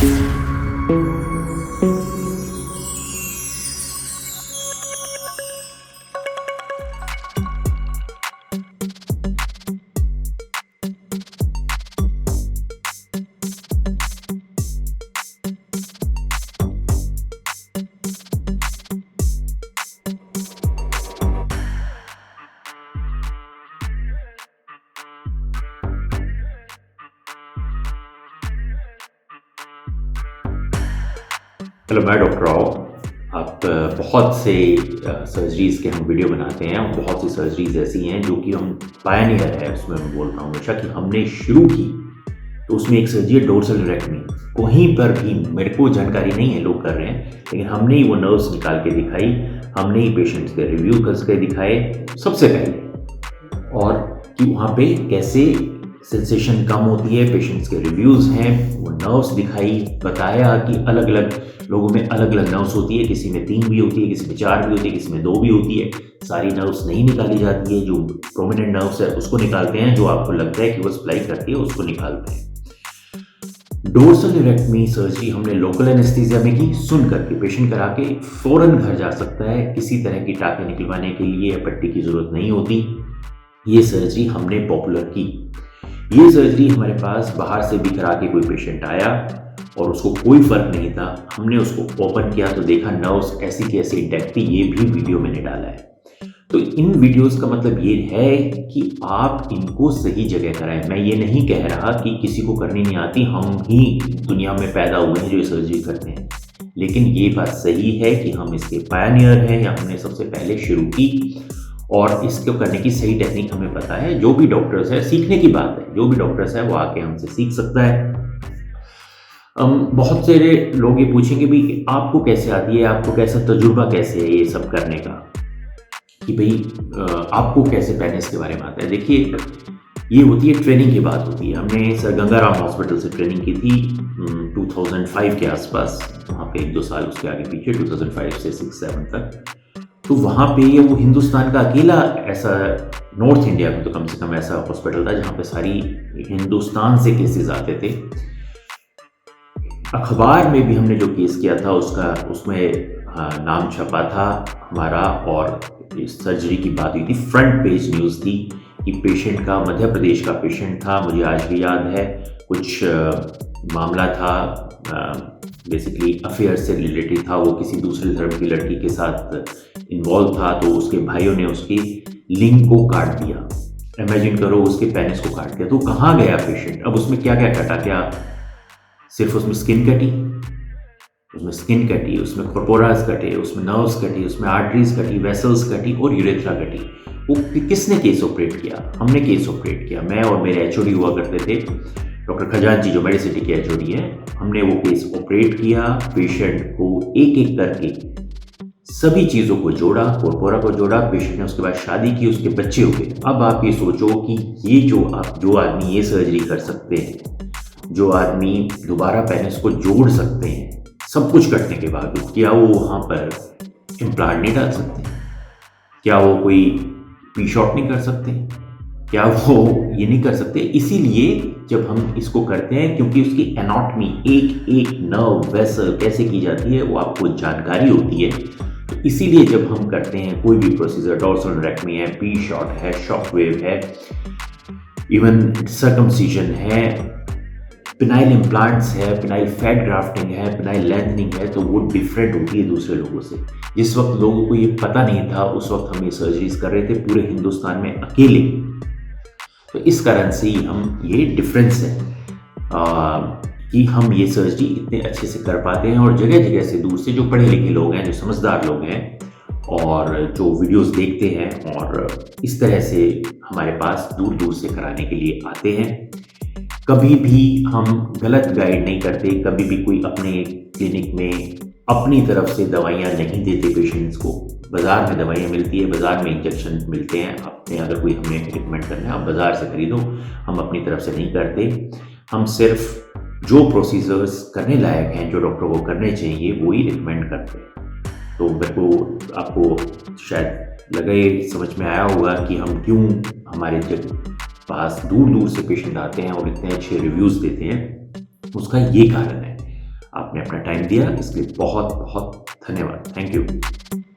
Hello, मैं doctor Rao. आप बहुत से सर्जरीज़ के हम वीडियो बनाते हैं और बहुत सी सर्जरीज़ ऐसी हैं जो कि हम पायनियर है, उसमें मैं बोल रहा हूँ हमेशा कि हमने शुरू की। तो उसमें एक सर्जरी है डोर्सल रेक्टमी। कहीं पर भी मेरे को जानकारी नहीं है लोग कर रहे हैं, लेकिन हमने ही वो नर्व्स निकाल के दिखाई, हमने ही पेशेंट्स के रिव्यू करके दिखाए सबसे पहले, और कि वहाँ पे कैसे सेंसेशन कम होती है। पेशेंट्स के रिव्यूज़ हैं, वो नर्व्स दिखाई, बताया कि अलग अलग लोगों में अलग अलग नर्व्स होती है, किसी में 3 भी होती है, किसी में 4 भी होती है, किसी में 2 भी होती है। सारी नर्व्स नहीं निकाली जाती है, जो प्रोमिनेंट नर्व्स है उसको निकालते हैं, जो आपको लगता है कि वो सप्लाई करती है उसको निकालते हैं। डोर्सल रेक्टमी सर्जरी हमने लोकल एनेस्थीसिया में की, सुन करके पेशेंट करा के फ़ौरन घर जा सकता है, किसी तरह की टाँके निकलवाने के लिए पट्टी की ज़रूरत नहीं होती। ये सर्जरी हमने पॉपुलर की। ये सर्जरी हमारे पास बाहर से भी करा के कोई पेशेंट आया और उसको कोई फ़र्क नहीं था। हमने उसको ओपन किया तो देखा नर्व्स ऐसी की ऐसी इंटैक्ट थी। ये भी वीडियो मैंने डाला है। तो इन वीडियोस का मतलब ये है कि आप इनको सही जगह कराएं। मैं ये नहीं कह रहा कि किसी को करनी नहीं आती, हम ही दुनिया में पैदा हुए हैं जो ये सर्जरी करते हैं, लेकिन ये बात सही है कि हम इसके पायनियर हैं या हमने सबसे पहले शुरू की और इसको करने की सही टेक्निक हमें पता है। जो भी डॉक्टर्स है, सीखने की बात है, जो भी डॉक्टर्स है वो आके हमसे सीख सकता है। बहुत सारे लोग ये पूछेंगे भी आपको कैसे आती है, आपको कैसा तजुर्बा कैसे है ये सब करने का, कि भाई आपको कैसे पेनिस के बारे में आता है। देखिए, ये होती है ट्रेनिंग की बात होती है। हमने सर गंगाराम हॉस्पिटल से ट्रेनिंग की थी 2005 के आसपास, वहाँ पे 1-2 साल उसके आगे पीछे, 2005 से 6-7 तक। तो वहाँ पे ये वो हिंदुस्तान का अकेला ऐसा, नॉर्थ इंडिया में तो कम से कम ऐसा हॉस्पिटल था जहाँ पे सारी हिंदुस्तान से केसेस आते थे। अखबार में भी हमने जो केस किया था उसमें नाम छपा था हमारा, और इस सर्जरी की बात हुई थी, फ्रंट पेज न्यूज़ थी कि पेशेंट का, मध्य प्रदेश का पेशेंट था, मुझे आज भी याद है। कुछ मामला था, बेसिकली अफेयर से रिलेटेड था, वो किसी दूसरे धर्म की लड़की के साथ इन्वॉल्व था, तो उसके भाइयों ने उसकी लिंग को काट दिया। इमेजिन करो, उसके पेनिस को काट दिया। तो कहाँ गया पेशेंट? अब उसमें क्या क्या कटा? क्या सिर्फ उसमें स्किन कटी? उसमें स्किन कटी, उसमें कॉर्पोरास कटे, उसमें नर्व्स कटी, उसमें आर्टरीज कटी, वेसल्स कटी और यूरेथ्रा कटी। वो किसने केस ऑपरेट किया? हमने केस ऑपरेट किया। मैं और मेरे एचओडी हुआ करते थे, डॉक्टर खजांची जो मेडिसिटी के एचओडी हैं, हमने वो केस ऑपरेट किया। पेशेंट को एक एक करके सभी चीज़ों को जोड़ा, कॉर्पोरा को जोड़ा। पेशेंट ने उसके बाद शादी की, उसके बच्चे हो गए। अब आप ये सोचो कि ये जो आदमी ये सर्जरी कर सकते हैं, जो आदमी दोबारा पेनिस को जोड़ सकते हैं सब कुछ करने के बावजूद, क्या वो वहाँ पर इम्प्लांट नहीं डाल सकते? क्या वो कोई पी शॉट नहीं कर सकते? क्या वो ये नहीं कर सकते? इसीलिए जब हम इसको करते हैं, क्योंकि उसकी एनाटॉमी, एक एक नर्व वेसल कैसे की जाती है वो आपको जानकारी होती है, तो इसीलिए जब हम करते हैं कोई भी प्रोसीजर, डोर्सल रेक्टमी है, पी शॉट है, शॉक वेव है, इवन सर्कमसिजन है, पिनाइल इम्प्लांट्स है, पिनाइल फैट ग्राफ्टिंग है, पिनाइल लेंथनिंग है, तो वो डिफरेंट होती है दूसरे लोगों से। जिस वक्त लोगों को ये पता नहीं था, उस वक्त हम ये सर्जरीज कर रहे थे पूरे हिंदुस्तान में अकेले। तो इस कारण से ही हम, ये डिफरेंस है कि हम ये सर्जरी इतने अच्छे से कर पाते हैं। और जगह जगह से, दूर से, जो पढ़े लिखे लोग हैं, जो समझदार लोग हैं और जो वीडियोस देखते हैं और इस तरह से हमारे पास दूर दूर से कराने के लिए आते हैं। कभी भी हम गलत गाइड नहीं करते, कभी भी कोई अपने क्लिनिक में अपनी तरफ से दवाइयाँ नहीं देते पेशेंट्स को। बाज़ार में दवाइयाँ मिलती है, बाज़ार में इंजेक्शन मिलते हैं, अपने अगर कोई हमें रिकमेंड करना है आप बाज़ार से खरीदो, हम अपनी तरफ से नहीं करते। हम सिर्फ जो प्रोसीजर्स करने लायक हैं, जो डॉक्टर को करने चाहिए, वो ही रिकमेंड करते हैं। तो मेरे को, आपको शायद लगे, समझ में आया होगा कि हम क्यों, हमारे पास दूर दूर से पेशेंट आते हैं और इतने अच्छे रिव्यूज़ देते हैं। उसका ये कारण है। आपने अपना टाइम दिया, इसके लिए बहुत बहुत धन्यवाद। Thank you.